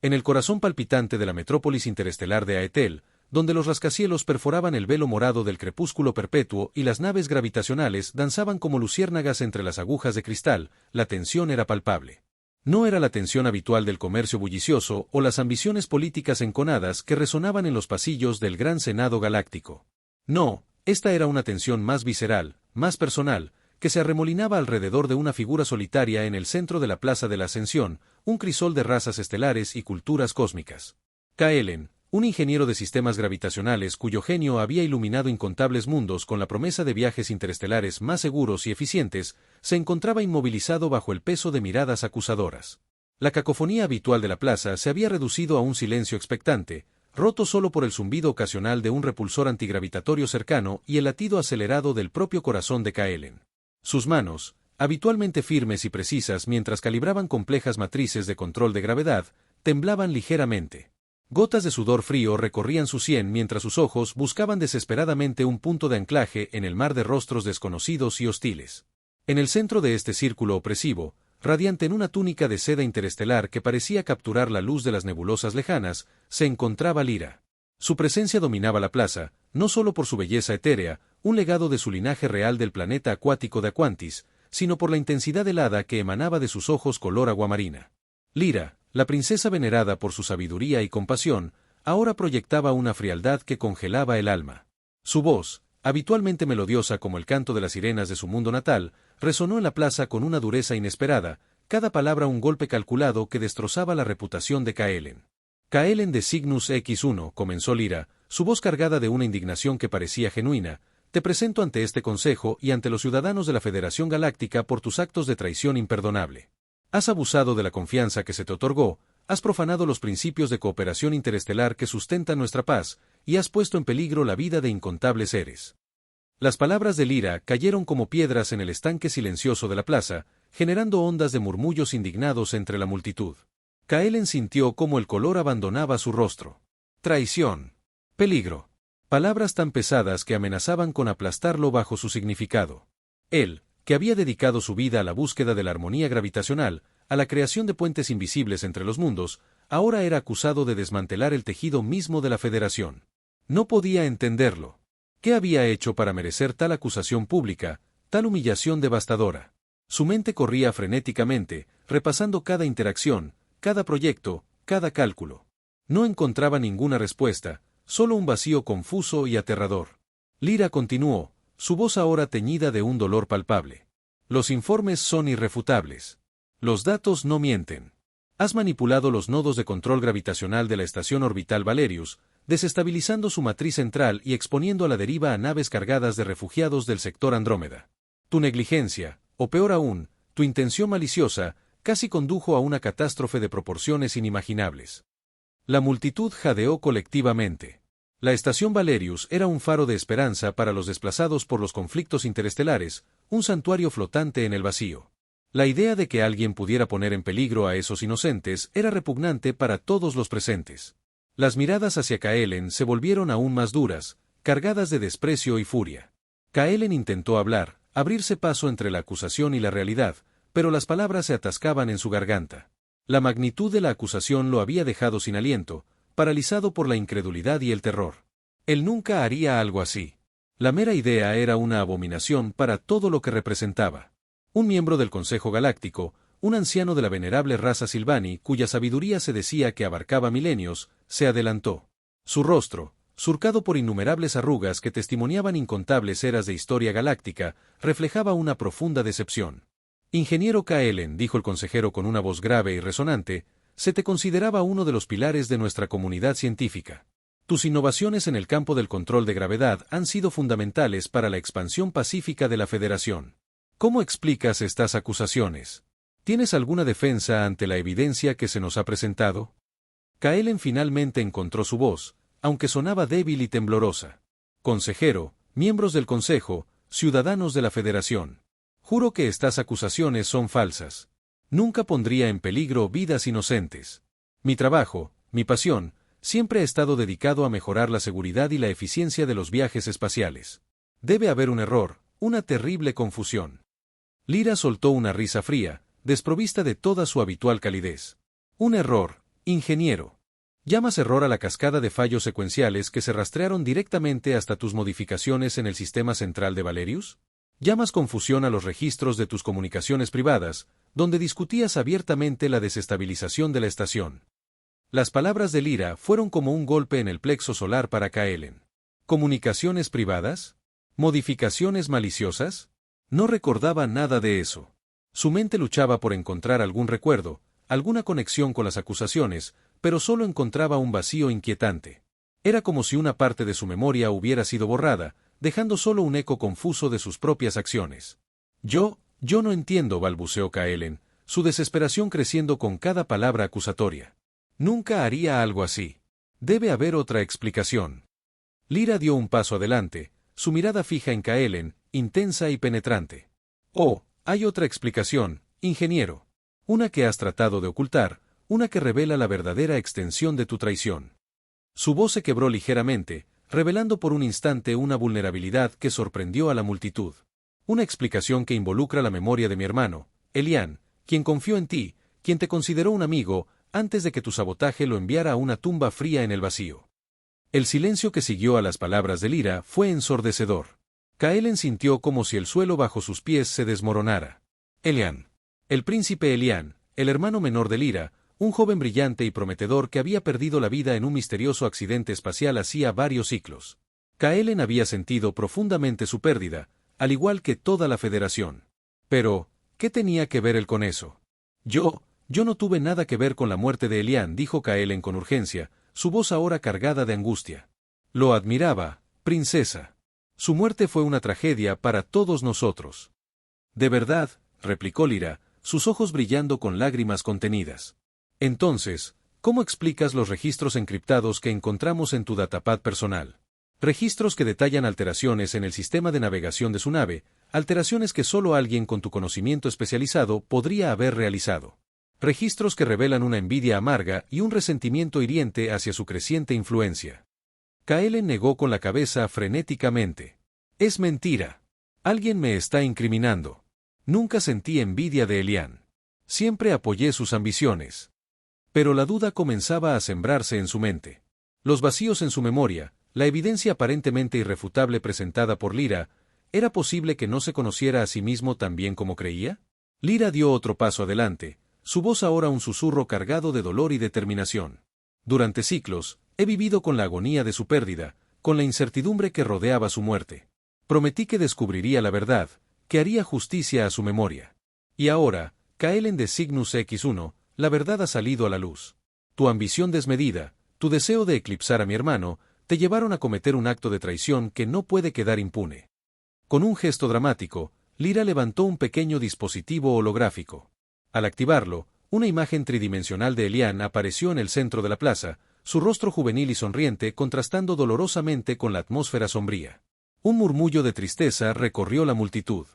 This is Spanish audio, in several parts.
En el corazón palpitante de la metrópolis interestelar de Aetel, donde los rascacielos perforaban el velo morado del crepúsculo perpetuo y las naves gravitacionales danzaban como luciérnagas entre las agujas de cristal, la tensión era palpable. No era la tensión habitual del comercio bullicioso o las ambiciones políticas enconadas que resonaban en los pasillos del Gran Senado Galáctico. No, esta era una tensión más visceral, más personal, que se arremolinaba alrededor de una figura solitaria en el centro de la Plaza de la Ascensión, un crisol de razas estelares y culturas cósmicas. Kaelen, un ingeniero de sistemas gravitacionales cuyo genio había iluminado incontables mundos con la promesa de viajes interestelares más seguros y eficientes, se encontraba inmovilizado bajo el peso de miradas acusadoras. La cacofonía habitual de la plaza se había reducido a un silencio expectante, roto solo por el zumbido ocasional de un repulsor antigravitatorio cercano y el latido acelerado del propio corazón de Kaelen. Sus manos, habitualmente firmes y precisas mientras calibraban complejas matrices de control de gravedad, temblaban ligeramente. Gotas de sudor frío recorrían su sien mientras sus ojos buscaban desesperadamente un punto de anclaje en el mar de rostros desconocidos y hostiles. En el centro de este círculo opresivo, radiante en una túnica de seda interestelar que parecía capturar la luz de las nebulosas lejanas, se encontraba Lyra. Su presencia dominaba la plaza, no solo por su belleza etérea, un legado de su linaje real del planeta acuático de Aquantis, sino por la intensidad helada que emanaba de sus ojos color aguamarina. Lyra, la princesa venerada por su sabiduría y compasión, ahora proyectaba una frialdad que congelaba el alma. Su voz, habitualmente melodiosa como el canto de las sirenas de su mundo natal, resonó en la plaza con una dureza inesperada, cada palabra un golpe calculado que destrozaba la reputación de Kaelen. Kaelen de Cygnus X1, comenzó Lyra, su voz cargada de una indignación que parecía genuina, te presento ante este consejo y ante los ciudadanos de la Federación Galáctica por tus actos de traición imperdonable. Has abusado de la confianza que se te otorgó, has profanado los principios de cooperación interestelar que sustentan nuestra paz, y has puesto en peligro la vida de incontables seres. Las palabras de Lyra cayeron como piedras en el estanque silencioso de la plaza, generando ondas de murmullos indignados entre la multitud. Kaelen sintió cómo el color abandonaba su rostro. Traición. Peligro. Palabras tan pesadas que amenazaban con aplastarlo bajo su significado. Él, que había dedicado su vida a la búsqueda de la armonía gravitacional, a la creación de puentes invisibles entre los mundos, ahora era acusado de desmantelar el tejido mismo de la Federación. No podía entenderlo. ¿Qué había hecho para merecer tal acusación pública, tal humillación devastadora? Su mente corría frenéticamente, repasando cada interacción, cada proyecto, cada cálculo. No encontraba ninguna respuesta, solo un vacío confuso y aterrador. Lyra continuó, su voz ahora teñida de un dolor palpable. Los informes son irrefutables. Los datos no mienten. Has manipulado los nodos de control gravitacional de la estación orbital Valerius, desestabilizando su matriz central y exponiendo a la deriva a naves cargadas de refugiados del sector Andrómeda. Tu negligencia, o peor aún, tu intención maliciosa, casi condujo a una catástrofe de proporciones inimaginables. La multitud jadeó colectivamente. La estación Valerius era un faro de esperanza para los desplazados por los conflictos interestelares, un santuario flotante en el vacío. La idea de que alguien pudiera poner en peligro a esos inocentes era repugnante para todos los presentes. Las miradas hacia Kaelen se volvieron aún más duras, cargadas de desprecio y furia. Kaelen intentó hablar, abrirse paso entre la acusación y la realidad, pero las palabras se atascaban en su garganta. La magnitud de la acusación lo había dejado sin aliento, paralizado por la incredulidad y el terror. Él nunca haría algo así. La mera idea era una abominación para todo lo que representaba. Un miembro del Consejo Galáctico, un anciano de la venerable raza Silvani, cuya sabiduría se decía que abarcaba milenios, se adelantó. Su rostro, surcado por innumerables arrugas que testimoniaban incontables eras de historia galáctica, reflejaba una profunda decepción. Ingeniero Kaelen, dijo el consejero con una voz grave y resonante, se te consideraba uno de los pilares de nuestra comunidad científica. Tus innovaciones en el campo del control de gravedad han sido fundamentales para la expansión pacífica de la Federación. ¿Cómo explicas estas acusaciones? ¿Tienes alguna defensa ante la evidencia que se nos ha presentado? Kaelen finalmente encontró su voz, aunque sonaba débil y temblorosa. Consejero, miembros del Consejo, ciudadanos de la Federación. Juro que estas acusaciones son falsas. Nunca pondría en peligro vidas inocentes. Mi trabajo, mi pasión, siempre ha estado dedicado a mejorar la seguridad y la eficiencia de los viajes espaciales. Debe haber un error, una terrible confusión. Lyra soltó una risa fría, desprovista de toda su habitual calidez. Un error, ingeniero. ¿Llamas error a la cascada de fallos secuenciales que se rastrearon directamente hasta tus modificaciones en el sistema central de Valerius? ¿Llamas confusión a los registros de tus comunicaciones privadas, donde discutías abiertamente la desestabilización de la estación? Las palabras de Lyra fueron como un golpe en el plexo solar para Kaelen. ¿Comunicaciones privadas? ¿Modificaciones maliciosas? No recordaba nada de eso. Su mente luchaba por encontrar algún recuerdo, alguna conexión con las acusaciones, pero solo encontraba un vacío inquietante. Era como si una parte de su memoria hubiera sido borrada, dejando solo un eco confuso de sus propias acciones. Yo no entiendo, balbuceó Kaelen, su desesperación creciendo con cada palabra acusatoria. Nunca haría algo así. Debe haber otra explicación. Lyra dio un paso adelante, su mirada fija en Kaelen, intensa y penetrante. Oh, hay otra explicación, ingeniero. Una que has tratado de ocultar, una que revela la verdadera extensión de tu traición. Su voz se quebró ligeramente, revelando por un instante una vulnerabilidad que sorprendió a la multitud. Una explicación que involucra la memoria de mi hermano, Elian, quien confió en ti, quien te consideró un amigo, antes de que tu sabotaje lo enviara a una tumba fría en el vacío. El silencio que siguió a las palabras de Lyra fue ensordecedor. Kaelen sintió como si el suelo bajo sus pies se desmoronara. Elian. El príncipe Elian, el hermano menor de Lyra, un joven brillante y prometedor que había perdido la vida en un misterioso accidente espacial hacía varios ciclos. Kaelen había sentido profundamente su pérdida, al igual que toda la Federación. Pero, ¿qué tenía que ver él con eso? Yo no tuve nada que ver con la muerte de Elian, dijo Kaelen con urgencia, su voz ahora cargada de angustia. Lo admiraba, princesa. Su muerte fue una tragedia para todos nosotros. De verdad, replicó Lyra, sus ojos brillando con lágrimas contenidas. Entonces, ¿cómo explicas los registros encriptados que encontramos en tu datapad personal? Registros que detallan alteraciones en el sistema de navegación de su nave, alteraciones que solo alguien con tu conocimiento especializado podría haber realizado. Registros que revelan una envidia amarga y un resentimiento hiriente hacia su creciente influencia. Kaelen negó con la cabeza frenéticamente. Es mentira. Alguien me está incriminando. Nunca sentí envidia de Elian. Siempre apoyé sus ambiciones. Pero la duda comenzaba a sembrarse en su mente. Los vacíos en su memoria, la evidencia aparentemente irrefutable presentada por Lyra, ¿era posible que no se conociera a sí mismo tan bien como creía? Lyra dio otro paso adelante, su voz ahora un susurro cargado de dolor y determinación. Durante siglos, he vivido con la agonía de su pérdida, con la incertidumbre que rodeaba su muerte. Prometí que descubriría la verdad, que haría justicia a su memoria. Y ahora, Kaelen de Cygnus X1, la verdad ha salido a la luz. Tu ambición desmedida, tu deseo de eclipsar a mi hermano, te llevaron a cometer un acto de traición que no puede quedar impune. Con un gesto dramático, Lyra levantó un pequeño dispositivo holográfico. Al activarlo, una imagen tridimensional de Elian apareció en el centro de la plaza, su rostro juvenil y sonriente contrastando dolorosamente con la atmósfera sombría. Un murmullo de tristeza recorrió la multitud.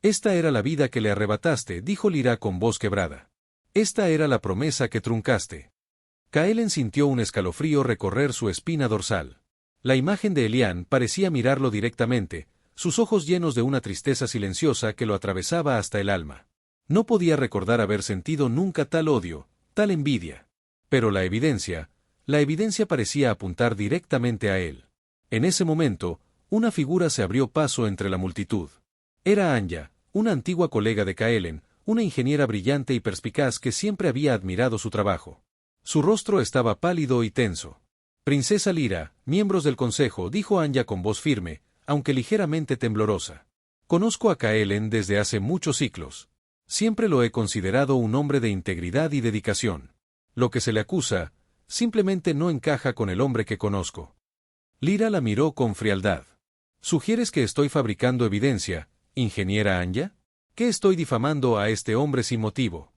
Esta era la vida que le arrebataste, dijo Lyra con voz quebrada. Esta era la promesa que truncaste. Kaelen sintió un escalofrío recorrer su espina dorsal. La imagen de Elian parecía mirarlo directamente, sus ojos llenos de una tristeza silenciosa que lo atravesaba hasta el alma. No podía recordar haber sentido nunca tal odio, tal envidia. Pero la evidencia parecía apuntar directamente a él. En ese momento, una figura se abrió paso entre la multitud. Era Anya, una antigua colega de Kaelen, una ingeniera brillante y perspicaz que siempre había admirado su trabajo. Su rostro estaba pálido y tenso. Princesa Lyra, miembros del consejo, dijo Anya con voz firme, aunque ligeramente temblorosa. Conozco a Kaelen desde hace muchos siglos. Siempre lo he considerado un hombre de integridad y dedicación. Lo que se le acusa, simplemente no encaja con el hombre que conozco. Lyra la miró con frialdad. ¿Sugieres que estoy fabricando evidencia, ingeniera Anya? ¿Que estoy difamando a este hombre sin motivo?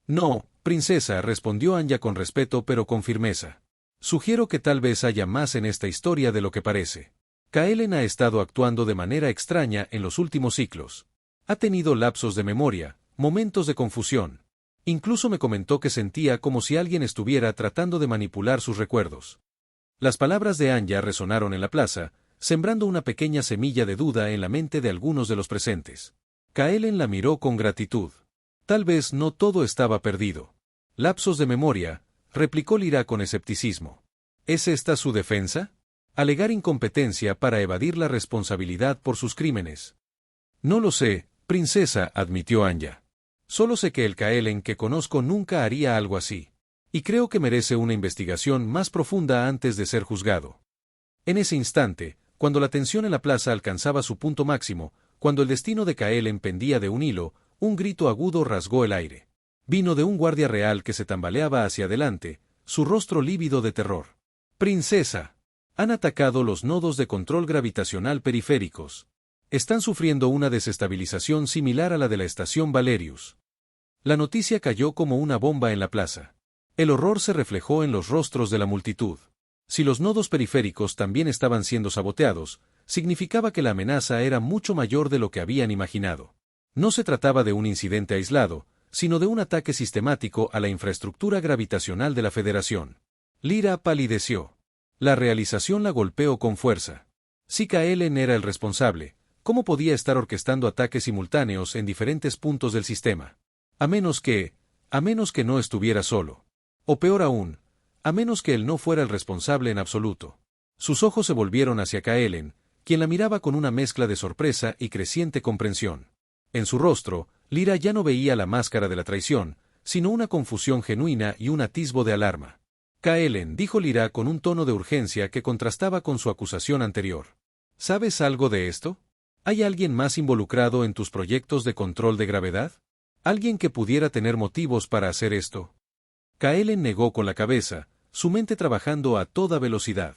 No, princesa, respondió Anya con respeto pero con firmeza. Sugiero que tal vez haya más en esta historia de lo que parece. Kaelen ha estado actuando de manera extraña en los últimos ciclos. Ha tenido lapsos de memoria, momentos de confusión. Incluso me comentó que sentía como si alguien estuviera tratando de manipular sus recuerdos. Las palabras de Anya resonaron en la plaza, sembrando una pequeña semilla de duda en la mente de algunos de los presentes. Kaelen la miró con gratitud. Tal vez no todo estaba perdido. Lapsos de memoria, replicó Lyra con escepticismo. ¿Es esta su defensa? Alegar incompetencia para evadir la responsabilidad por sus crímenes. No lo sé, princesa, admitió Anya. Solo sé que el Kaelen que conozco nunca haría algo así. Y creo que merece una investigación más profunda antes de ser juzgado. En ese instante, cuando la tensión en la plaza alcanzaba su punto máximo, cuando el destino de Kaelen pendía de un hilo, un grito agudo rasgó el aire. Vino de un guardia real que se tambaleaba hacia adelante, su rostro lívido de terror. «Princesa, han atacado los nodos de control gravitacional periféricos. Están sufriendo una desestabilización similar a la de la estación Valerius». La noticia cayó como una bomba en la plaza. El horror se reflejó en los rostros de la multitud. Si los nodos periféricos también estaban siendo saboteados, significaba que la amenaza era mucho mayor de lo que habían imaginado. No se trataba de un incidente aislado, sino de un ataque sistemático a la infraestructura gravitacional de la Federación. Lyra palideció. La realización la golpeó con fuerza. Si Kaelen era el responsable, ¿cómo podía estar orquestando ataques simultáneos en diferentes puntos del sistema? A menos que no estuviera solo. O peor aún, a menos que él no fuera el responsable en absoluto. Sus ojos se volvieron hacia Kaelen, quien la miraba con una mezcla de sorpresa y creciente comprensión. En su rostro, Lyra ya no veía la máscara de la traición, sino una confusión genuina y un atisbo de alarma. Kaelen, dijo Lyra con un tono de urgencia que contrastaba con su acusación anterior. ¿Sabes algo de esto? ¿Hay alguien más involucrado en tus proyectos de control de gravedad? ¿Alguien que pudiera tener motivos para hacer esto? Kaelen negó con la cabeza, su mente trabajando a toda velocidad.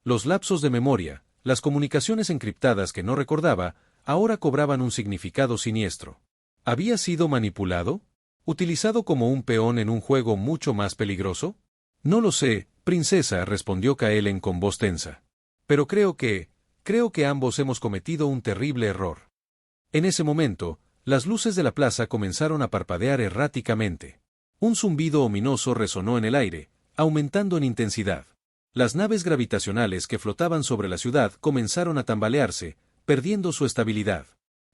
Los lapsos de memoria, las comunicaciones encriptadas que no recordaba, ahora cobraban un significado siniestro. ¿Había sido manipulado? ¿Utilizado como un peón en un juego mucho más peligroso? No lo sé, princesa, respondió Kaelen con voz tensa. Pero creo que ambos hemos cometido un terrible error. En ese momento, las luces de la plaza comenzaron a parpadear erráticamente. Un zumbido ominoso resonó en el aire, aumentando en intensidad. Las naves gravitacionales que flotaban sobre la ciudad comenzaron a tambalearse, perdiendo su estabilidad.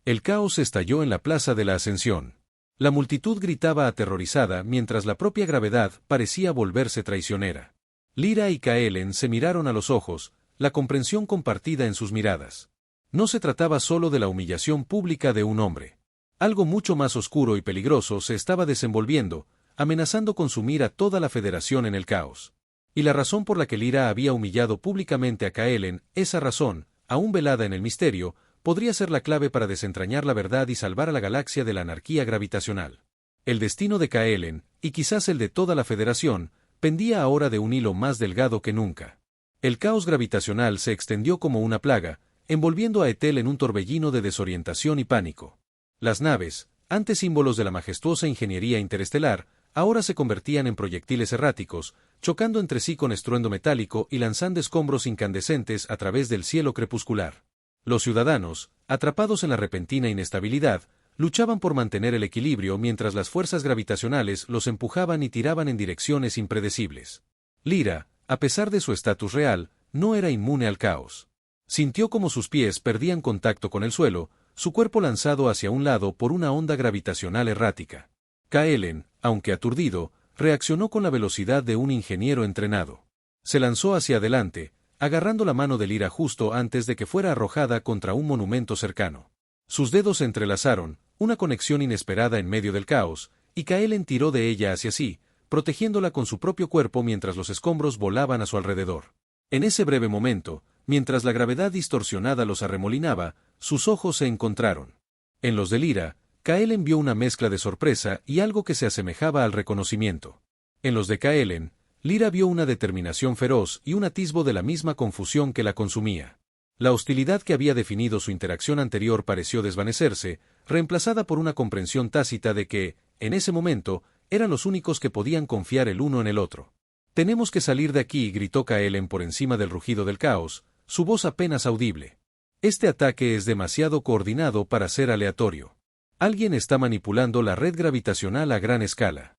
El caos estalló en la plaza de la Ascensión. La multitud gritaba aterrorizada mientras la propia gravedad parecía volverse traicionera. Lyra y Kaelen se miraron a los ojos, la comprensión compartida en sus miradas. No se trataba solo de la humillación pública de un hombre. Algo mucho más oscuro y peligroso se estaba desenvolviendo, amenazando consumir a toda la Federación en el caos. Y la razón por la que Lyra había humillado públicamente a Kaelen, esa razón, aún velada en el misterio, podría ser la clave para desentrañar la verdad y salvar a la galaxia de la anarquía gravitacional. El destino de Kaelen, y quizás el de toda la Federación, pendía ahora de un hilo más delgado que nunca. El caos gravitacional se extendió como una plaga, envolviendo a Etel en un torbellino de desorientación y pánico. Las naves, antes símbolos de la majestuosa ingeniería interestelar, ahora se convertían en proyectiles erráticos, chocando entre sí con estruendo metálico y lanzando escombros incandescentes a través del cielo crepuscular. Los ciudadanos, atrapados en la repentina inestabilidad, luchaban por mantener el equilibrio mientras las fuerzas gravitacionales los empujaban y tiraban en direcciones impredecibles. Lyra, a pesar de su estatus real, no era inmune al caos. Sintió como sus pies perdían contacto con el suelo, su cuerpo lanzado hacia un lado por una onda gravitacional errática. Kaelen, aunque aturdido, reaccionó con la velocidad de un ingeniero entrenado. Se lanzó hacia adelante, agarrando la mano de Lyra justo antes de que fuera arrojada contra un monumento cercano. Sus dedos se entrelazaron, una conexión inesperada en medio del caos, y Kaelen tiró de ella hacia sí, protegiéndola con su propio cuerpo mientras los escombros volaban a su alrededor. En ese breve momento, mientras la gravedad distorsionada los arremolinaba, sus ojos se encontraron. En los de Lyra, Kaelen vio una mezcla de sorpresa y algo que se asemejaba al reconocimiento. En los de Kaelen, Lyra vio una determinación feroz y un atisbo de la misma confusión que la consumía. La hostilidad que había definido su interacción anterior pareció desvanecerse, reemplazada por una comprensión tácita de que, en ese momento, eran los únicos que podían confiar el uno en el otro. «Tenemos que salir de aquí», gritó Kaelen por encima del rugido del caos, su voz apenas audible. «Este ataque es demasiado coordinado para ser aleatorio. Alguien está manipulando la red gravitacional a gran escala».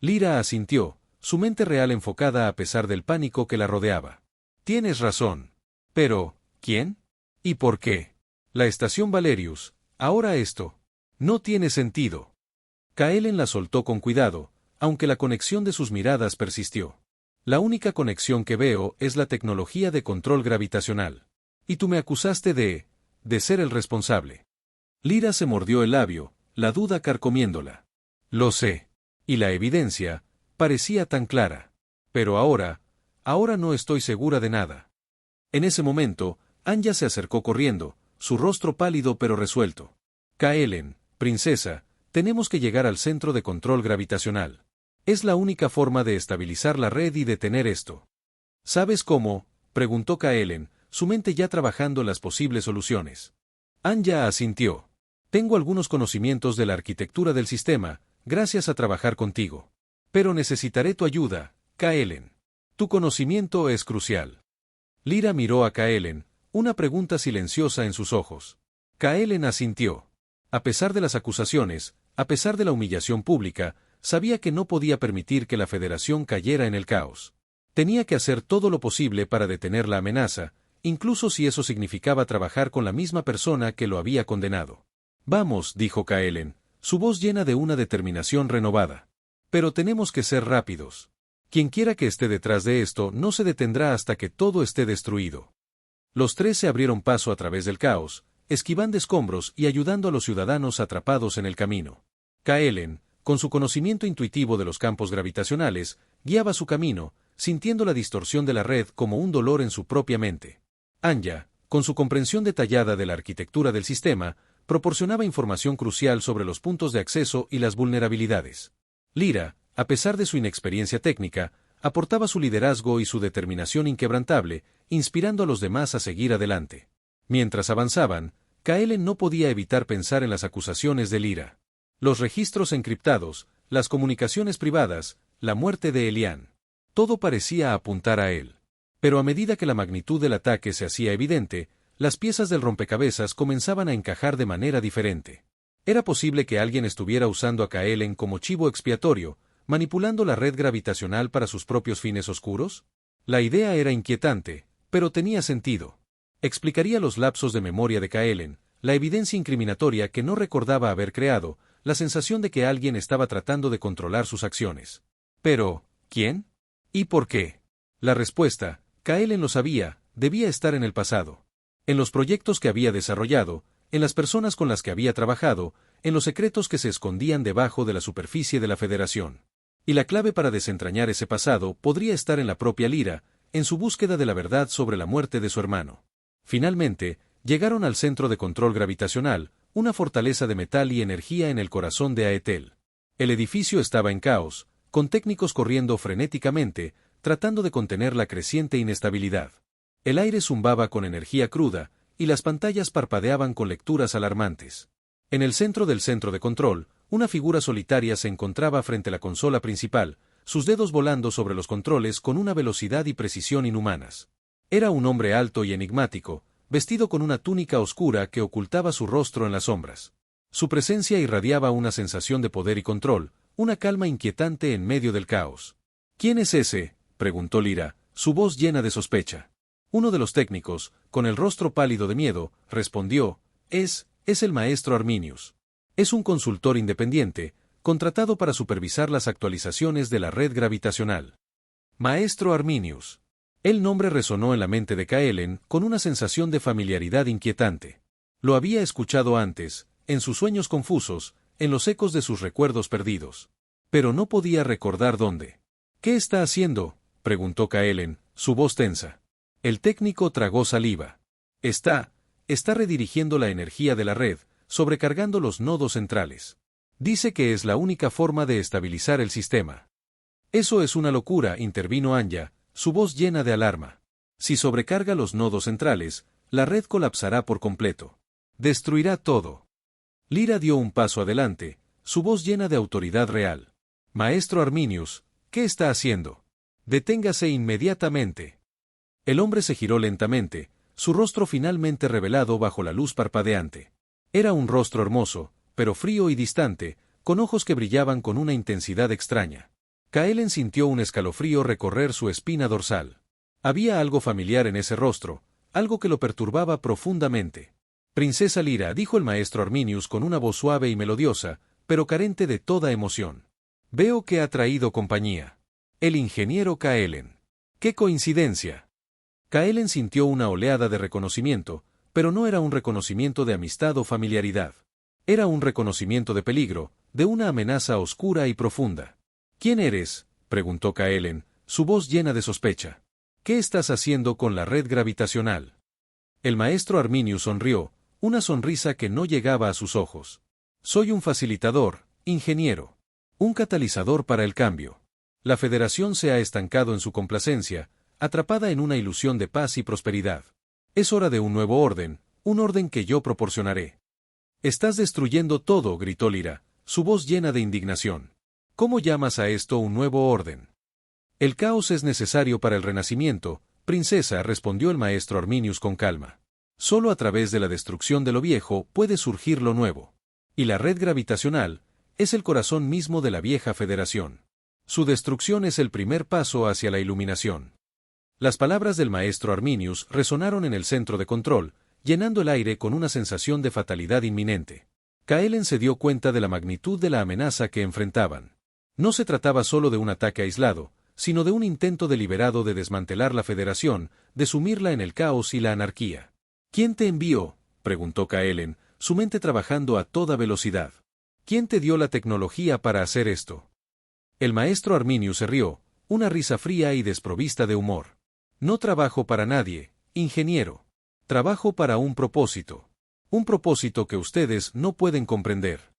Lyra asintió, su mente real enfocada a pesar del pánico que la rodeaba. «Tienes razón. Pero, ¿quién? ¿Y por qué? La estación Valerius, ahora esto. No tiene sentido». Kaelen la soltó con cuidado, aunque la conexión de sus miradas persistió. La única conexión que veo es la tecnología de control gravitacional. Y tú me acusaste de ser el responsable. Lyra se mordió el labio, la duda carcomiéndola. Lo sé. Y la evidencia parecía tan clara. Pero ahora no estoy segura de nada. En ese momento, Anya se acercó corriendo, su rostro pálido pero resuelto. Kaelen, princesa, tenemos que llegar al centro de control gravitacional. Es la única forma de estabilizar la red y detener esto. ¿Sabes cómo?, preguntó Kaelen, su mente ya trabajando en las posibles soluciones. Anya asintió. Tengo algunos conocimientos de la arquitectura del sistema, gracias a trabajar contigo. Pero necesitaré tu ayuda, Kaelen. Tu conocimiento es crucial. Lyra miró a Kaelen, una pregunta silenciosa en sus ojos. Kaelen asintió. A pesar de las acusaciones, a pesar de la humillación pública, sabía que no podía permitir que la Federación cayera en el caos. Tenía que hacer todo lo posible para detener la amenaza, incluso si eso significaba trabajar con la misma persona que lo había condenado. Vamos, dijo Kaelen, su voz llena de una determinación renovada. Pero tenemos que ser rápidos. Quienquiera que esté detrás de esto no se detendrá hasta que todo esté destruido. Los tres se abrieron paso a través del caos, esquivando escombros y ayudando a los ciudadanos atrapados en el camino. Kaelen, con su conocimiento intuitivo de los campos gravitacionales, guiaba su camino, sintiendo la distorsión de la red como un dolor en su propia mente. Anya, con su comprensión detallada de la arquitectura del sistema, proporcionaba información crucial sobre los puntos de acceso y las vulnerabilidades. Lyra, a pesar de su inexperiencia técnica, aportaba su liderazgo y su determinación inquebrantable, inspirando a los demás a seguir adelante. Mientras avanzaban, Kaelen no podía evitar pensar en las acusaciones de Lyra. Los registros encriptados, las comunicaciones privadas, la muerte de Elian. Todo parecía apuntar a él. Pero a medida que la magnitud del ataque se hacía evidente, las piezas del rompecabezas comenzaban a encajar de manera diferente. Era posible que alguien estuviera usando a Kaelen como chivo expiatorio, manipulando la red gravitacional para sus propios fines oscuros. La idea era inquietante, pero tenía sentido. Explicaría los lapsos de memoria de Kaelen, la evidencia incriminatoria que no recordaba haber creado, la sensación de que alguien estaba tratando de controlar sus acciones. Pero, ¿quién? ¿Y por qué? La respuesta, Kaelen lo sabía, debía estar en el pasado. En los proyectos que había desarrollado, en las personas con las que había trabajado, en los secretos que se escondían debajo de la superficie de la Federación. Y la clave para desentrañar ese pasado podría estar en la propia Lyra, en su búsqueda de la verdad sobre la muerte de su hermano. Finalmente, llegaron al centro de control gravitacional, una fortaleza de metal y energía en el corazón de Aetel. El edificio estaba en caos, con técnicos corriendo frenéticamente, tratando de contener la creciente inestabilidad. El aire zumbaba con energía cruda, y las pantallas parpadeaban con lecturas alarmantes. En el centro del centro de control, una figura solitaria se encontraba frente a la consola principal, sus dedos volando sobre los controles con una velocidad y precisión inhumanas. Era un hombre alto y enigmático, vestido con una túnica oscura que ocultaba su rostro en las sombras. Su presencia irradiaba una sensación de poder y control, una calma inquietante en medio del caos. ¿Quién es ese?, preguntó Lyra, su voz llena de sospecha. Uno de los técnicos, con el rostro pálido de miedo, respondió, es el maestro Arminius. Es un consultor independiente, contratado para supervisar las actualizaciones de la red gravitacional. Maestro Arminius. El nombre resonó en la mente de Kaelen con una sensación de familiaridad inquietante. Lo había escuchado antes, en sus sueños confusos, en los ecos de sus recuerdos perdidos. Pero no podía recordar dónde. ¿Qué está haciendo?, preguntó Kaelen, su voz tensa. El técnico tragó saliva. Está redirigiendo la energía de la red, sobrecargando los nodos centrales. Dice que es la única forma de estabilizar el sistema. Eso es una locura, intervino Anya, su voz llena de alarma. Si sobrecarga los nodos centrales, la red colapsará por completo. Destruirá todo. Lyra dio un paso adelante, su voz llena de autoridad real. Maestro Arminius, ¿qué está haciendo? Deténgase inmediatamente. El hombre se giró lentamente, su rostro finalmente revelado bajo la luz parpadeante. Era un rostro hermoso, pero frío y distante, con ojos que brillaban con una intensidad extraña. Kaelen sintió un escalofrío recorrer su espina dorsal. Había algo familiar en ese rostro, algo que lo perturbaba profundamente. Princesa Lyra, dijo el maestro Arminius con una voz suave y melodiosa, pero carente de toda emoción. Veo que ha traído compañía. El ingeniero Kaelen. ¡Qué coincidencia! Kaelen sintió una oleada de reconocimiento, pero no era un reconocimiento de amistad o familiaridad. Era un reconocimiento de peligro, de una amenaza oscura y profunda. ¿Quién eres?, preguntó Kaelen, su voz llena de sospecha. ¿Qué estás haciendo con la red gravitacional? El maestro Arminius sonrió, una sonrisa que no llegaba a sus ojos. Soy un facilitador, ingeniero. Un catalizador para el cambio. La Federación se ha estancado en su complacencia, atrapada en una ilusión de paz y prosperidad. Es hora de un nuevo orden, un orden que yo proporcionaré. Estás destruyendo todo, gritó Lyra, su voz llena de indignación. ¿Cómo llamas a esto un nuevo orden? El caos es necesario para el renacimiento, princesa, respondió el maestro Arminius con calma. Solo a través de la destrucción de lo viejo puede surgir lo nuevo. Y la red gravitacional es el corazón mismo de la vieja Federación. Su destrucción es el primer paso hacia la iluminación. Las palabras del maestro Arminius resonaron en el centro de control, llenando el aire con una sensación de fatalidad inminente. Kaelen se dio cuenta de la magnitud de la amenaza que enfrentaban. No se trataba solo de un ataque aislado, sino de un intento deliberado de desmantelar la Federación, de sumirla en el caos y la anarquía. ¿Quién te envió?, preguntó Kaelen, su mente trabajando a toda velocidad. ¿Quién te dio la tecnología para hacer esto? El maestro Arminius se rió, una risa fría y desprovista de humor. No trabajo para nadie, ingeniero. Trabajo para un propósito. Un propósito que ustedes no pueden comprender.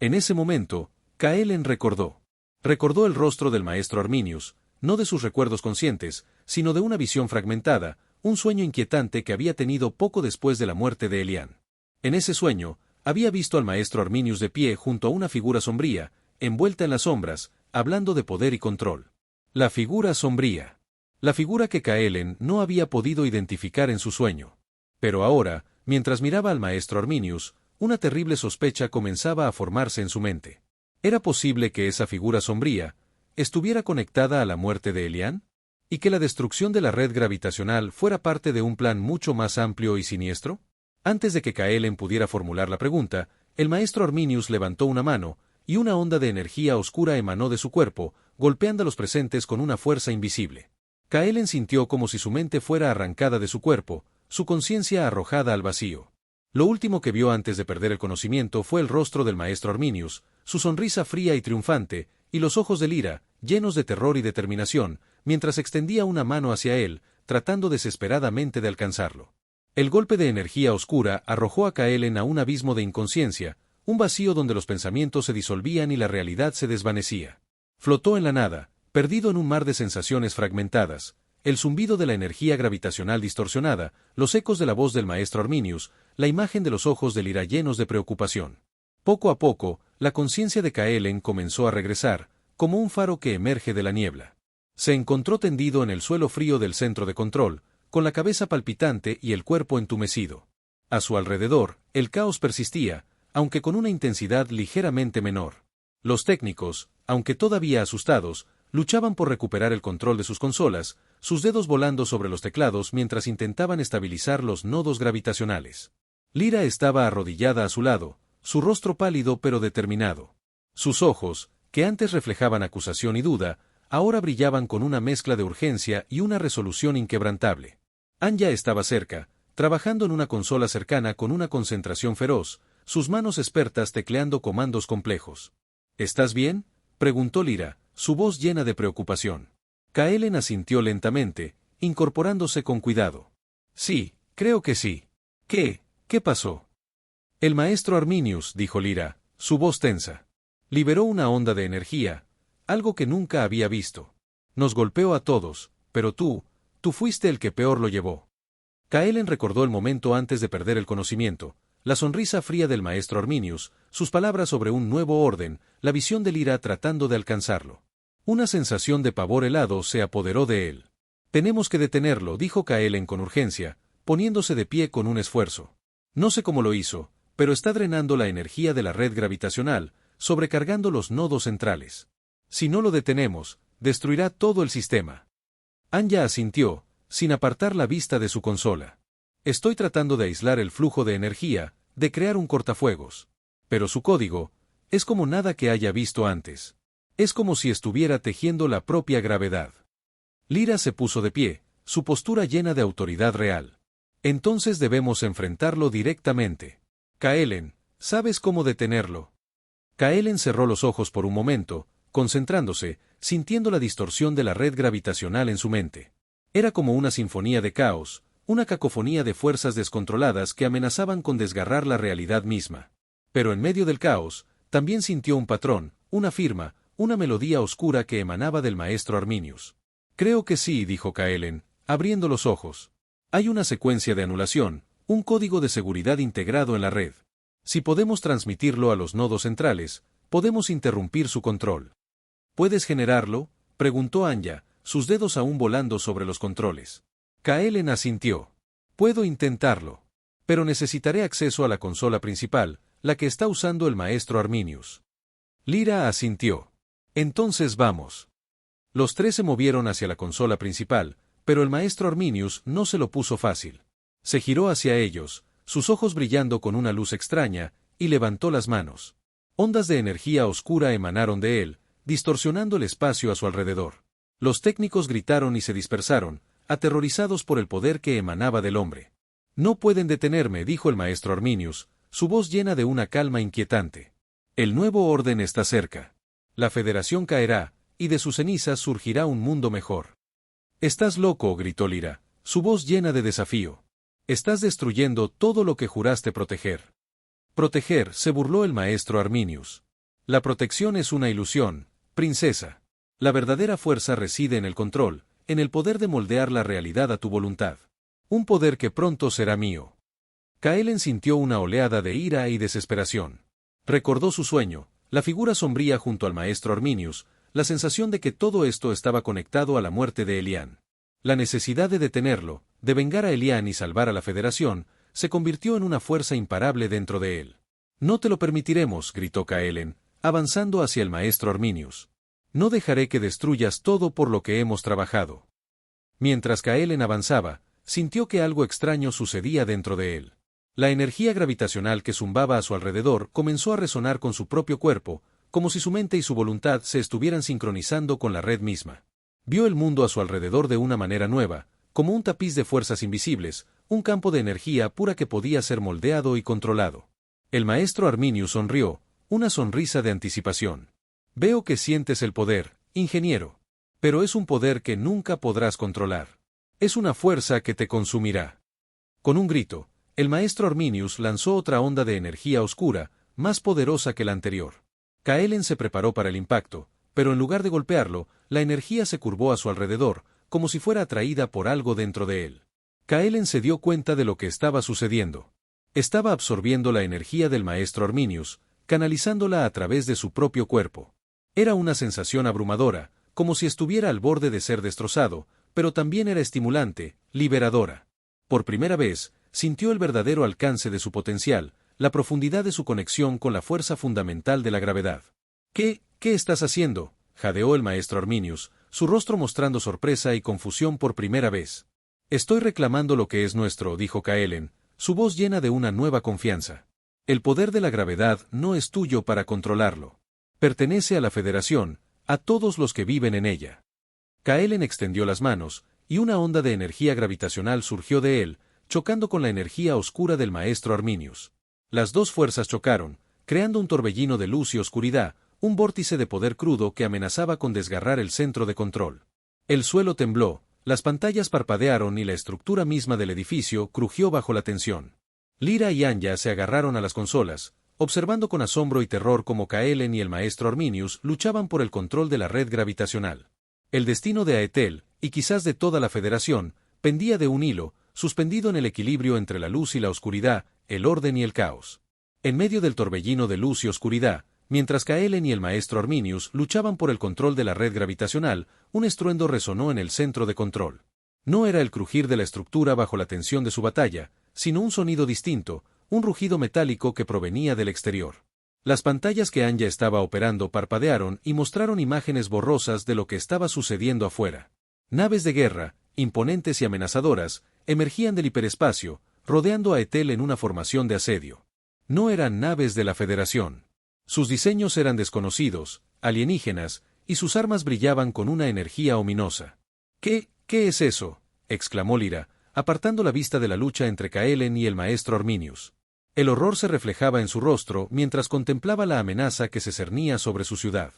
En ese momento, Kaelen recordó. Recordó el rostro del maestro Arminius, no de sus recuerdos conscientes, sino de una visión fragmentada, un sueño inquietante que había tenido poco después de la muerte de Elian. En ese sueño, había visto al maestro Arminius de pie junto a una figura sombría, envuelta en las sombras, hablando de poder y control. La figura sombría. La figura que Kaelen no había podido identificar en su sueño. Pero ahora, mientras miraba al maestro Arminius, una terrible sospecha comenzaba a formarse en su mente. ¿Era posible que esa figura sombría estuviera conectada a la muerte de Elian? ¿Y que la destrucción de la red gravitacional fuera parte de un plan mucho más amplio y siniestro? Antes de que Kaelen pudiera formular la pregunta, el maestro Arminius levantó una mano, y una onda de energía oscura emanó de su cuerpo, golpeando a los presentes con una fuerza invisible. Kaelen sintió como si su mente fuera arrancada de su cuerpo, su conciencia arrojada al vacío. Lo último que vio antes de perder el conocimiento fue el rostro del maestro Arminius, su sonrisa fría y triunfante, y los ojos de Lyra, llenos de terror y determinación, mientras extendía una mano hacia él, tratando desesperadamente de alcanzarlo. El golpe de energía oscura arrojó a Kaelen a un abismo de inconsciencia, un vacío donde los pensamientos se disolvían y la realidad se desvanecía. Flotó en la nada, perdido en un mar de sensaciones fragmentadas, el zumbido de la energía gravitacional distorsionada, los ecos de la voz del maestro Arminius, la imagen de los ojos de Lyra llenos de preocupación. Poco a poco, la conciencia de Kaelen comenzó a regresar, como un faro que emerge de la niebla. Se encontró tendido en el suelo frío del centro de control, con la cabeza palpitante y el cuerpo entumecido. A su alrededor, el caos persistía, aunque con una intensidad ligeramente menor. Los técnicos, aunque todavía asustados, luchaban por recuperar el control de sus consolas, sus dedos volando sobre los teclados mientras intentaban estabilizar los nodos gravitacionales. Lyra estaba arrodillada a su lado, su rostro pálido pero determinado. Sus ojos, que antes reflejaban acusación y duda, ahora brillaban con una mezcla de urgencia y una resolución inquebrantable. Anya estaba cerca, trabajando en una consola cercana con una concentración feroz, sus manos expertas tecleando comandos complejos. ¿Estás bien?, preguntó Lyra, su voz llena de preocupación. Kaelen asintió lentamente, incorporándose con cuidado. Sí, creo que sí. ¿Qué pasó? El maestro Arminius, dijo Lyra, su voz tensa. Liberó una onda de energía, algo que nunca había visto. Nos golpeó a todos, pero tú fuiste el que peor lo llevó. Kaelen recordó el momento antes de perder el conocimiento, la sonrisa fría del maestro Arminius, sus palabras sobre un nuevo orden, la visión de Lyra tratando de alcanzarlo. Una sensación de pavor helado se apoderó de él. Tenemos que detenerlo, dijo Kaelen con urgencia, poniéndose de pie con un esfuerzo. No sé cómo lo hizo, pero está drenando la energía de la red gravitacional, sobrecargando los nodos centrales. Si no lo detenemos, destruirá todo el sistema. Anya asintió, sin apartar la vista de su consola. Estoy tratando de aislar el flujo de energía, de crear un cortafuegos. Pero su código es como nada que haya visto antes. Es como si estuviera tejiendo la propia gravedad. Lyra se puso de pie, su postura llena de autoridad real. Entonces debemos enfrentarlo directamente. Kaelen, ¿sabes cómo detenerlo? Kaelen cerró los ojos por un momento, concentrándose, sintiendo la distorsión de la red gravitacional en su mente. Era como una sinfonía de caos, una cacofonía de fuerzas descontroladas que amenazaban con desgarrar la realidad misma. Pero en medio del caos, también sintió un patrón, una firma, una melodía oscura que emanaba del maestro Arminius. Creo que sí, dijo Kaelen, abriendo los ojos. Hay una secuencia de anulación, un código de seguridad integrado en la red. Si podemos transmitirlo a los nodos centrales, podemos interrumpir su control. ¿Puedes generarlo?, preguntó Anya, sus dedos aún volando sobre los controles. Kaelen asintió. Puedo intentarlo. Pero necesitaré acceso a la consola principal, la que está usando el maestro Arminius. Lyra asintió. Entonces vamos. Los tres se movieron hacia la consola principal, pero el maestro Arminius no se lo puso fácil. Se giró hacia ellos, sus ojos brillando con una luz extraña, y levantó las manos. Ondas de energía oscura emanaron de él, distorsionando el espacio a su alrededor. Los técnicos gritaron y se dispersaron, aterrorizados por el poder que emanaba del hombre. No pueden detenerme, dijo el maestro Arminius, su voz llena de una calma inquietante. El nuevo orden está cerca. La Federación caerá, y de sus cenizas surgirá un mundo mejor. Estás loco, gritó Lyra, su voz llena de desafío. Estás destruyendo todo lo que juraste proteger. Proteger, se burló el maestro Arminius. La protección es una ilusión, princesa. La verdadera fuerza reside en el control, en el poder de moldear la realidad a tu voluntad. Un poder que pronto será mío. Kaelen sintió una oleada de ira y desesperación. Recordó su sueño, la figura sombría junto al maestro Arminius, la sensación de que todo esto estaba conectado a la muerte de Elian. La necesidad de detenerlo, de vengar a Elian y salvar a la Federación, se convirtió en una fuerza imparable dentro de él. No te lo permitiremos, gritó Kaelen, avanzando hacia el maestro Arminius. No dejaré que destruyas todo por lo que hemos trabajado. Mientras Kaelen avanzaba, sintió que algo extraño sucedía dentro de él. La energía gravitacional que zumbaba a su alrededor comenzó a resonar con su propio cuerpo, como si su mente y su voluntad se estuvieran sincronizando con la red misma. Vio el mundo a su alrededor de una manera nueva, como un tapiz de fuerzas invisibles, un campo de energía pura que podía ser moldeado y controlado. El maestro Arminius sonrió, una sonrisa de anticipación. Veo que sientes el poder, ingeniero. Pero es un poder que nunca podrás controlar. Es una fuerza que te consumirá. Con un grito, el maestro Arminius lanzó otra onda de energía oscura, más poderosa que la anterior. Kaelen se preparó para el impacto, pero en lugar de golpearlo, la energía se curvó a su alrededor, como si fuera atraída por algo dentro de él. Kaelen se dio cuenta de lo que estaba sucediendo. Estaba absorbiendo la energía del maestro Arminius, canalizándola a través de su propio cuerpo. Era una sensación abrumadora, como si estuviera al borde de ser destrozado, pero también era estimulante, liberadora. Por primera vez, sintió el verdadero alcance de su potencial, la profundidad de su conexión con la fuerza fundamental de la gravedad. ¿Qué estás haciendo?, jadeó el maestro Arminius, su rostro mostrando sorpresa y confusión por primera vez. Estoy reclamando lo que es nuestro, dijo Kaelen, su voz llena de una nueva confianza. El poder de la gravedad no es tuyo para controlarlo. Pertenece a la Federación, a todos los que viven en ella. Kaelen extendió las manos, y una onda de energía gravitacional surgió de él, chocando con la energía oscura del maestro Arminius. Las dos fuerzas chocaron, creando un torbellino de luz y oscuridad, un vórtice de poder crudo que amenazaba con desgarrar el centro de control. El suelo tembló, las pantallas parpadearon y la estructura misma del edificio crujió bajo la tensión. Lyra y Anya se agarraron a las consolas, observando con asombro y terror cómo Kaelen y el maestro Arminius luchaban por el control de la red gravitacional. El destino de Aethel, y quizás de toda la Federación, pendía de un hilo, suspendido en el equilibrio entre la luz y la oscuridad, el orden y el caos. En medio del torbellino de luz y oscuridad, mientras Kaelen y el maestro Arminius luchaban por el control de la red gravitacional, un estruendo resonó en el centro de control. No era el crujir de la estructura bajo la tensión de su batalla, sino un sonido distinto, un rugido metálico que provenía del exterior. Las pantallas que Anya estaba operando parpadearon y mostraron imágenes borrosas de lo que estaba sucediendo afuera. Naves de guerra, imponentes y amenazadoras, emergían del hiperespacio, rodeando a Aethel en una formación de asedio. No eran naves de la Federación. Sus diseños eran desconocidos, alienígenas, y sus armas brillaban con una energía ominosa. ¿Qué es eso?, exclamó Lyra, apartando la vista de la lucha entre Kaelen y el maestro Arminius. El horror se reflejaba en su rostro mientras contemplaba la amenaza que se cernía sobre su ciudad.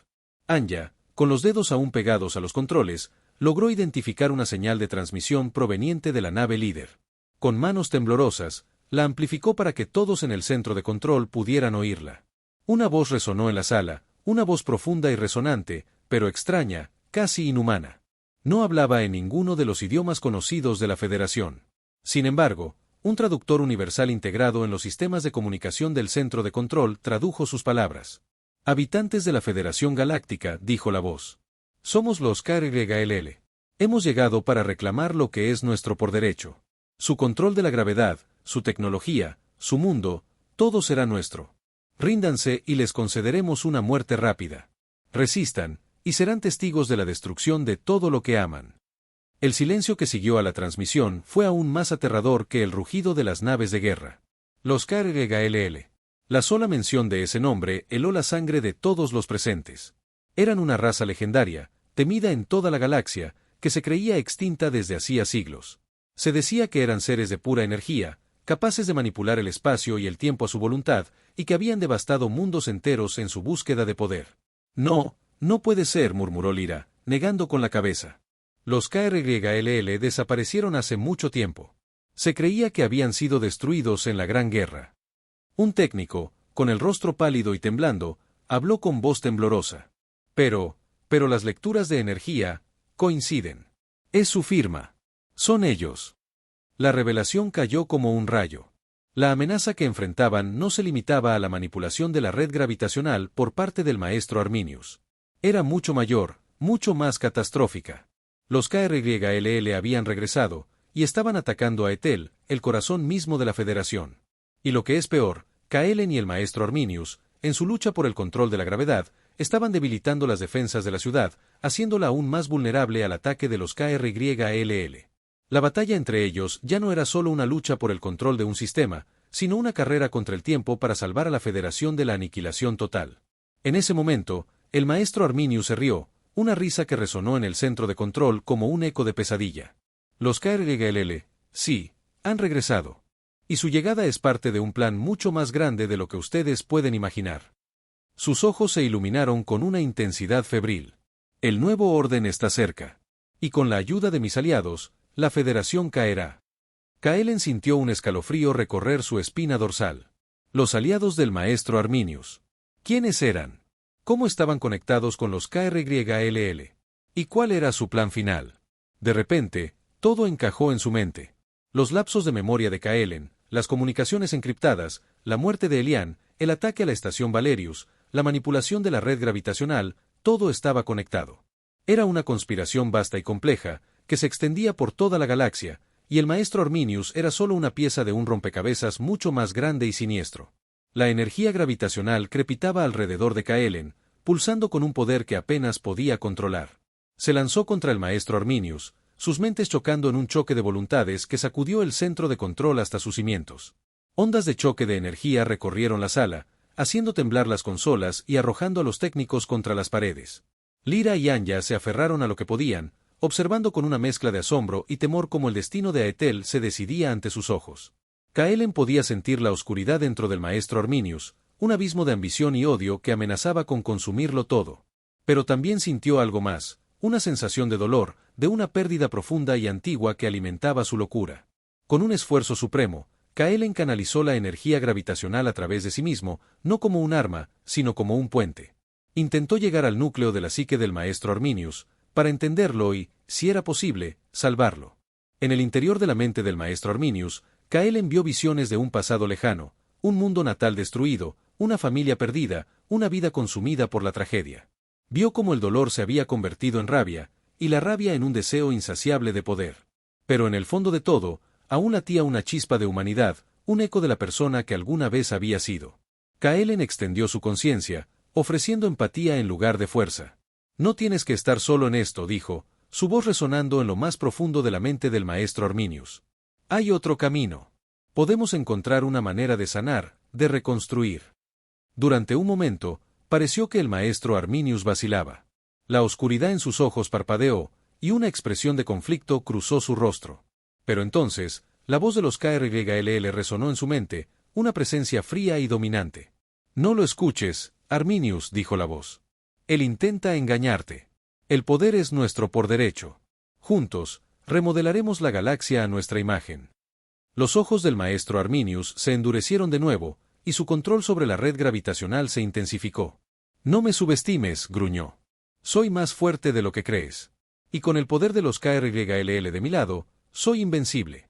Anya, con los dedos aún pegados a los controles, logró identificar una señal de transmisión proveniente de la nave líder. Con manos temblorosas, la amplificó para que todos en el centro de control pudieran oírla. Una voz resonó en la sala, una voz profunda y resonante, pero extraña, casi inhumana. No hablaba en ninguno de los idiomas conocidos de la Federación. Sin embargo, un traductor universal integrado en los sistemas de comunicación del centro de control tradujo sus palabras. Habitantes de la Federación Galáctica, dijo la voz. Somos los KRGL. Hemos llegado para reclamar lo que es nuestro por derecho. Su control de la gravedad, su tecnología, su mundo, todo será nuestro. Ríndanse y les concederemos una muerte rápida. Resistan, y serán testigos de la destrucción de todo lo que aman. El silencio que siguió a la transmisión fue aún más aterrador que el rugido de las naves de guerra. Los KRGL. La sola mención de ese nombre heló la sangre de todos los presentes. Eran una raza legendaria, temida en toda la galaxia, que se creía extinta desde hacía siglos. Se decía que eran seres de pura energía, capaces de manipular el espacio y el tiempo a su voluntad, y que habían devastado mundos enteros en su búsqueda de poder. No puede ser, murmuró Lyra, negando con la cabeza. Los KRGL desaparecieron hace mucho tiempo. Se creía que habían sido destruidos en la Gran Guerra. Un técnico, con el rostro pálido y temblando, habló con voz temblorosa. Pero las lecturas de energía coinciden. Es su firma. Son ellos. La revelación cayó como un rayo. La amenaza que enfrentaban no se limitaba a la manipulación de la red gravitacional por parte del maestro Arminius. Era mucho mayor, mucho más catastrófica. Los KRGL habían regresado, y estaban atacando a Etel, el corazón mismo de la Federación. Y lo que es peor, Kaelen y el maestro Arminius, en su lucha por el control de la gravedad, estaban debilitando las defensas de la ciudad, haciéndola aún más vulnerable al ataque de los KRGL. La batalla entre ellos ya no era solo una lucha por el control de un sistema, sino una carrera contra el tiempo para salvar a la Federación de la aniquilación total. En ese momento, el maestro Arminius se rió, una risa que resonó en el centro de control como un eco de pesadilla. Los KRGL, sí, han regresado. Y su llegada es parte de un plan mucho más grande de lo que ustedes pueden imaginar. Sus ojos se iluminaron con una intensidad febril. El nuevo orden está cerca. Y con la ayuda de mis aliados, la Federación caerá. Kaelen sintió un escalofrío recorrer su espina dorsal. Los aliados del maestro Arminius. ¿Quiénes eran? ¿Cómo estaban conectados con los KRGL? ¿Y cuál era su plan final? De repente, todo encajó en su mente. Los lapsos de memoria de Kaelen, las comunicaciones encriptadas, la muerte de Elian, el ataque a la estación Valerius, la manipulación de la red gravitacional, todo estaba conectado. Era una conspiración vasta y compleja, que se extendía por toda la galaxia, y el maestro Arminius era solo una pieza de un rompecabezas mucho más grande y siniestro. La energía gravitacional crepitaba alrededor de Kaelen, pulsando con un poder que apenas podía controlar. Se lanzó contra el maestro Arminius, sus mentes chocando en un choque de voluntades que sacudió el centro de control hasta sus cimientos. Ondas de choque de energía recorrieron la sala, haciendo temblar las consolas y arrojando a los técnicos contra las paredes. Lyra y Anya se aferraron a lo que podían, observando con una mezcla de asombro y temor cómo el destino de Aetel se decidía ante sus ojos. Kaelen podía sentir la oscuridad dentro del maestro Arminius, un abismo de ambición y odio que amenazaba con consumirlo todo. Pero también sintió algo más, una sensación de dolor, de una pérdida profunda y antigua que alimentaba su locura. Con un esfuerzo supremo, Kaelen canalizó la energía gravitacional a través de sí mismo, no como un arma, sino como un puente. Intentó llegar al núcleo de la psique del maestro Arminius, para entenderlo y, si era posible, salvarlo. En el interior de la mente del maestro Arminius, Kaelen vio visiones de un pasado lejano, un mundo natal destruido, una familia perdida, una vida consumida por la tragedia. Vio cómo el dolor se había convertido en rabia, y la rabia en un deseo insaciable de poder. Pero en el fondo de todo, aún latía una chispa de humanidad, un eco de la persona que alguna vez había sido. Kaelen extendió su conciencia, ofreciendo empatía en lugar de fuerza. No tienes que estar solo en esto, dijo, su voz resonando en lo más profundo de la mente del maestro Arminius. Hay otro camino. Podemos encontrar una manera de sanar, de reconstruir. Durante un momento, pareció que el maestro Arminius vacilaba. La oscuridad en sus ojos parpadeó, y una expresión de conflicto cruzó su rostro. Pero entonces, la voz de los KRYLL resonó en su mente, una presencia fría y dominante. No lo escuches, Arminius, dijo la voz. Él intenta engañarte. El poder es nuestro por derecho. Juntos, remodelaremos la galaxia a nuestra imagen. Los ojos del maestro Arminius se endurecieron de nuevo, y su control sobre la red gravitacional se intensificó. No me subestimes, gruñó. Soy más fuerte de lo que crees. Y con el poder de los KRYLL de mi lado, soy invencible.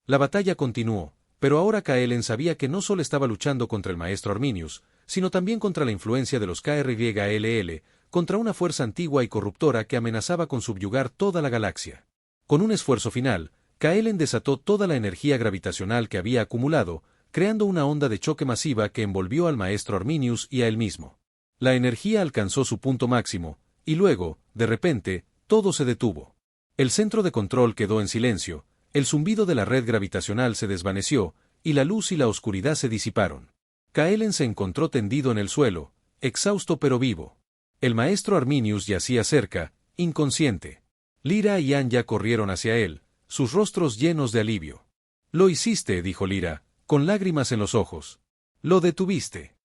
La batalla continuó, pero ahora Kaelen sabía que no solo estaba luchando contra el maestro Arminius, sino también contra la influencia de los KRYLL, contra una fuerza antigua y corruptora que amenazaba con subyugar toda la galaxia. Con un esfuerzo final, Kaelen desató toda la energía gravitacional que había acumulado, creando una onda de choque masiva que envolvió al maestro Arminius y a él mismo. La energía alcanzó su punto máximo, y luego, de repente, todo se detuvo. El centro de control quedó en silencio, el zumbido de la red gravitacional se desvaneció, y la luz y la oscuridad se disiparon. Kaelen se encontró tendido en el suelo, exhausto pero vivo. El maestro Arminius yacía cerca, inconsciente. Lyra y Anya corrieron hacia él, sus rostros llenos de alivio. Lo hiciste, dijo Lyra, con lágrimas en los ojos. Lo detuviste.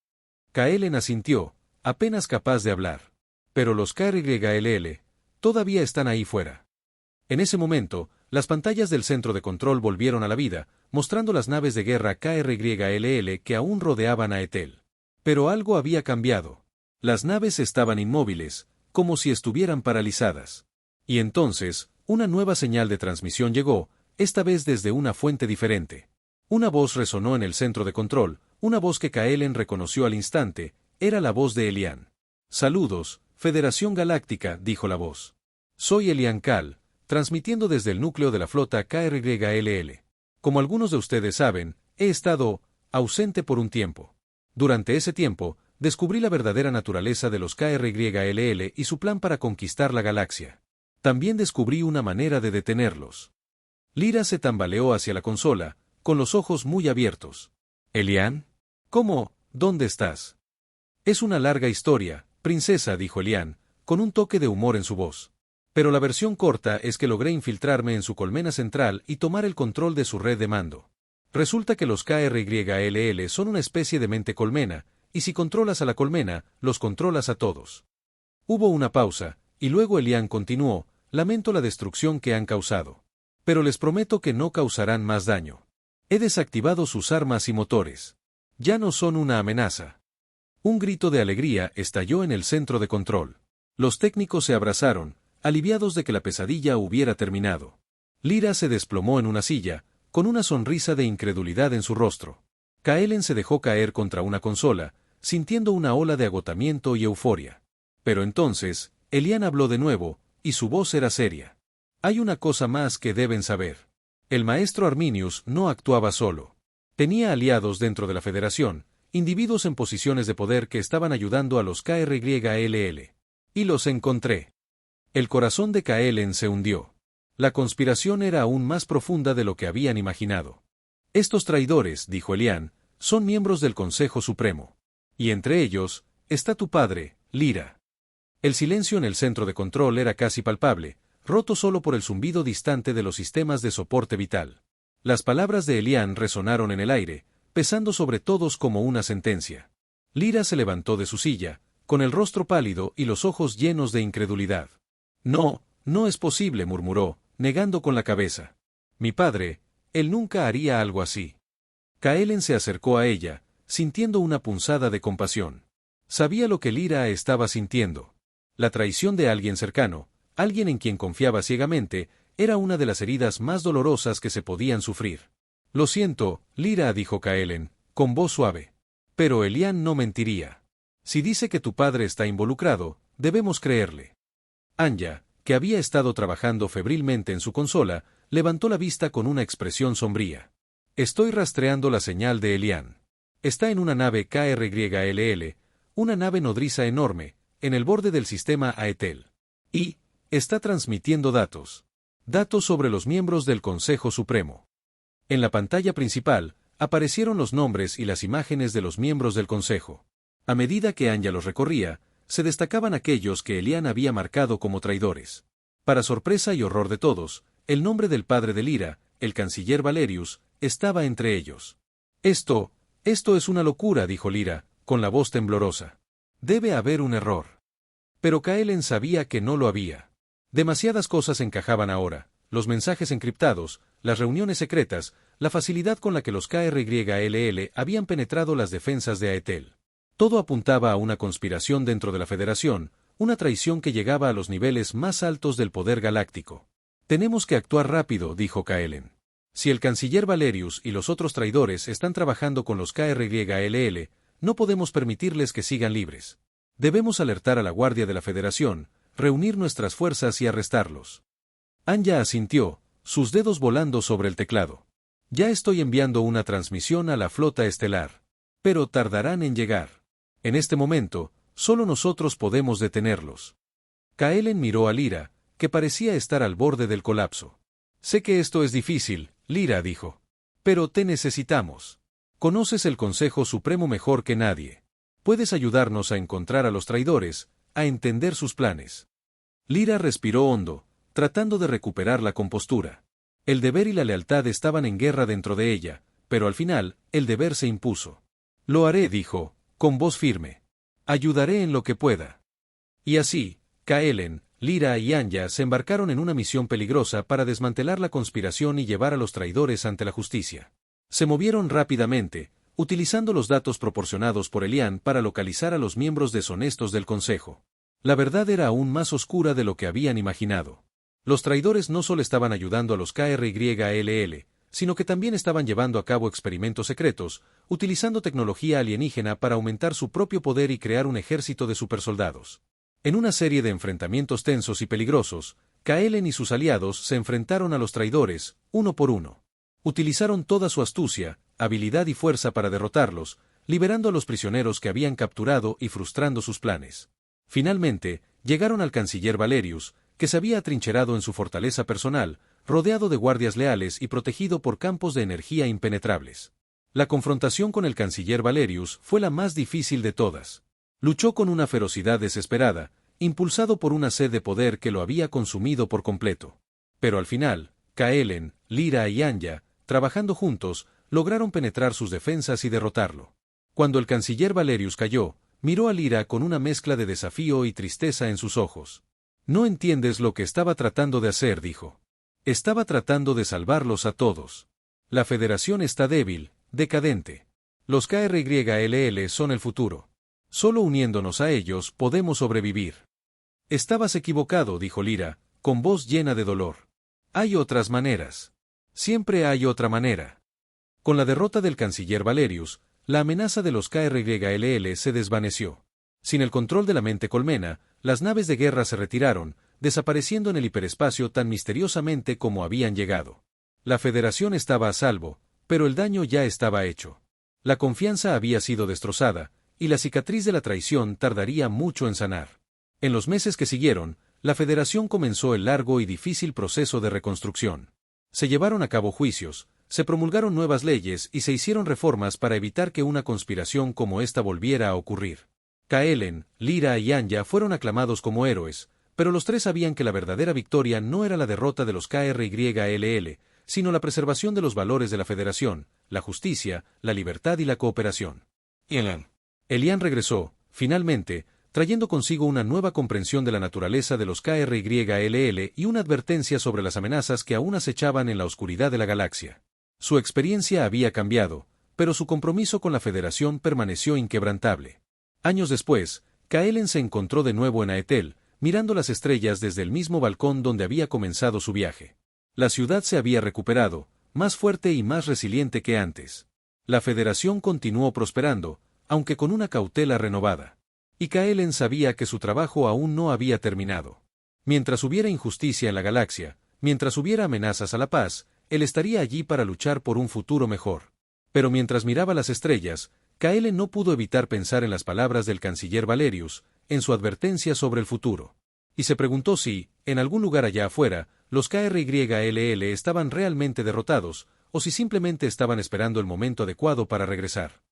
Kaelen asintió, apenas capaz de hablar. Pero los KRYLL todavía están ahí fuera. En ese momento, las pantallas del centro de control volvieron a la vida, mostrando las naves de guerra KRYLL que aún rodeaban a Etel. Pero algo había cambiado. Las naves estaban inmóviles, como si estuvieran paralizadas. Y entonces, una nueva señal de transmisión llegó, esta vez desde una fuente diferente. Una voz resonó en el centro de control, una voz que Kaelen reconoció al instante, era la voz de Elian. Saludos, Federación Galáctica, dijo la voz. Soy Elian Kal, transmitiendo desde el núcleo de la flota KRYLL. Como algunos de ustedes saben, he estado ausente por un tiempo. Durante ese tiempo, descubrí la verdadera naturaleza de los KRYLL y su plan para conquistar la galaxia. También descubrí una manera de detenerlos. Lyra se tambaleó hacia la consola, con los ojos muy abiertos. ¿Elian? ¿Cómo? ¿Dónde estás? Es una larga historia, princesa, dijo Elian, con un toque de humor en su voz. Pero la versión corta es que logré infiltrarme en su colmena central y tomar el control de su red de mando. Resulta que los KRYLL son una especie de mente colmena, y si controlas a la colmena, los controlas a todos. Hubo una pausa, y luego Elian continuó, lamento la destrucción que han causado. Pero les prometo que no causarán más daño. He desactivado sus armas y motores. Ya no son una amenaza. Un grito de alegría estalló en el centro de control. Los técnicos se abrazaron, aliviados de que la pesadilla hubiera terminado. Lyra se desplomó en una silla, con una sonrisa de incredulidad en su rostro. Kaelen se dejó caer contra una consola, sintiendo una ola de agotamiento y euforia. Pero entonces, Elian habló de nuevo, y su voz era seria. Hay una cosa más que deben saber. El maestro Arminius no actuaba solo. Tenía aliados dentro de la Federación, individuos en posiciones de poder que estaban ayudando a los KRYLL. Y los encontré. El corazón de Kaelen se hundió. La conspiración era aún más profunda de lo que habían imaginado. Estos traidores, dijo Elian, son miembros del Consejo Supremo. Y entre ellos, está tu padre, Lyra. El silencio en el centro de control era casi palpable, roto solo por el zumbido distante de los sistemas de soporte vital. Las palabras de Elian resonaron en el aire, pesando sobre todos como una sentencia. Lyra se levantó de su silla, con el rostro pálido y los ojos llenos de incredulidad. No, no es posible, murmuró, negando con la cabeza. Mi padre, él nunca haría algo así. Kaelen se acercó a ella, sintiendo una punzada de compasión. Sabía lo que Lyra estaba sintiendo. La traición de alguien cercano, alguien en quien confiaba ciegamente, era una de las heridas más dolorosas que se podían sufrir. Lo siento, Lyra, dijo Kaelen, con voz suave. Pero Elian no mentiría. Si dice que tu padre está involucrado, debemos creerle. Anya, que había estado trabajando febrilmente en su consola, levantó la vista con una expresión sombría. Estoy rastreando la señal de Elian. Está en una nave KRYLL, una nave nodriza enorme, en el borde del sistema Aetel. Y está transmitiendo datos. Datos sobre los miembros del Consejo Supremo. En la pantalla principal, aparecieron los nombres y las imágenes de los miembros del Consejo. A medida que Anya los recorría, se destacaban aquellos que Elian había marcado como traidores. Para sorpresa y horror de todos, el nombre del padre de Lyra, el canciller Valerius, estaba entre ellos. Esto es una locura, dijo Lyra, con la voz temblorosa. Debe haber un error. Pero Kaelen sabía que no lo había. Demasiadas cosas encajaban ahora: los mensajes encriptados, las reuniones secretas, la facilidad con la que los KRYLL habían penetrado las defensas de Aetel. Todo apuntaba a una conspiración dentro de la Federación, una traición que llegaba a los niveles más altos del poder galáctico. Tenemos que actuar rápido, dijo Kaelen. Si el canciller Valerius y los otros traidores están trabajando con los KRYLL, no podemos permitirles que sigan libres. Debemos alertar a la Guardia de la Federación, reunir nuestras fuerzas y arrestarlos. Anya asintió, sus dedos volando sobre el teclado. Ya estoy enviando una transmisión a la flota estelar. Pero tardarán en llegar. En este momento, solo nosotros podemos detenerlos. Kaelen miró a Lyra, que parecía estar al borde del colapso. Sé que esto es difícil, Lyra dijo. Pero te necesitamos. Conoces el Consejo Supremo mejor que nadie. Puedes ayudarnos a encontrar a los traidores, a entender sus planes. Lyra respiró hondo, tratando de recuperar la compostura. El deber y la lealtad estaban en guerra dentro de ella, pero al final, el deber se impuso. Lo haré, dijo, con voz firme. Ayudaré en lo que pueda. Y así, Kaelen, Lyra y Anya se embarcaron en una misión peligrosa para desmantelar la conspiración y llevar a los traidores ante la justicia. Se movieron rápidamente, utilizando los datos proporcionados por Elian para localizar a los miembros deshonestos del Consejo. La verdad era aún más oscura de lo que habían imaginado. Los traidores no solo estaban ayudando a los KRYLL, sino que también estaban llevando a cabo experimentos secretos, utilizando tecnología alienígena para aumentar su propio poder y crear un ejército de supersoldados. En una serie de enfrentamientos tensos y peligrosos, Kaelen y sus aliados se enfrentaron a los traidores, uno por uno. Utilizaron toda su astucia, habilidad y fuerza para derrotarlos, liberando a los prisioneros que habían capturado y frustrando sus planes. Finalmente, llegaron al canciller Valerius, que se había atrincherado en su fortaleza personal, rodeado de guardias leales y protegido por campos de energía impenetrables. La confrontación con el canciller Valerius fue la más difícil de todas. Luchó con una ferocidad desesperada, impulsado por una sed de poder que lo había consumido por completo. Pero al final, Kaelen, Lyra y Anya, trabajando juntos, lograron penetrar sus defensas y derrotarlo. Cuando el canciller Valerius cayó, miró a Lyra con una mezcla de desafío y tristeza en sus ojos. No entiendes lo que estaba tratando de hacer, dijo. Estaba tratando de salvarlos a todos. La Federación está débil, decadente. Los KRYLL son el futuro. Solo uniéndonos a ellos podemos sobrevivir. Estabas equivocado, dijo Lyra, con voz llena de dolor. Hay otras maneras. Siempre hay otra manera. Con la derrota del canciller Valerius, la amenaza de los KRYLL se desvaneció. Sin el control de la mente colmena, las naves de guerra se retiraron, desapareciendo en el hiperespacio tan misteriosamente como habían llegado. La Federación estaba a salvo, pero el daño ya estaba hecho. La confianza había sido destrozada, y la cicatriz de la traición tardaría mucho en sanar. En los meses que siguieron, la Federación comenzó el largo y difícil proceso de reconstrucción. Se llevaron a cabo juicios, se promulgaron nuevas leyes y se hicieron reformas para evitar que una conspiración como esta volviera a ocurrir. Kaelen, Lyra y Anya fueron aclamados como héroes, pero los tres sabían que la verdadera victoria no era la derrota de los KRYLL, sino la preservación de los valores de la Federación, la justicia, la libertad y la cooperación. Elian regresó, finalmente, trayendo consigo una nueva comprensión de la naturaleza de los KRYLL y una advertencia sobre las amenazas que aún acechaban en la oscuridad de la galaxia. Su experiencia había cambiado, pero su compromiso con la Federación permaneció inquebrantable. Años después, Kaelen se encontró de nuevo en Aetel, mirando las estrellas desde el mismo balcón donde había comenzado su viaje. La ciudad se había recuperado, más fuerte y más resiliente que antes. La Federación continuó prosperando, aunque con una cautela renovada. Y Kaelen sabía que su trabajo aún no había terminado. Mientras hubiera injusticia en la galaxia, mientras hubiera amenazas a la paz, él estaría allí para luchar por un futuro mejor. Pero mientras miraba las estrellas, Kaelen no pudo evitar pensar en las palabras del canciller Valerius, en su advertencia sobre el futuro. Y se preguntó si, en algún lugar allá afuera, los KRYLL estaban realmente derrotados, o si simplemente estaban esperando el momento adecuado para regresar.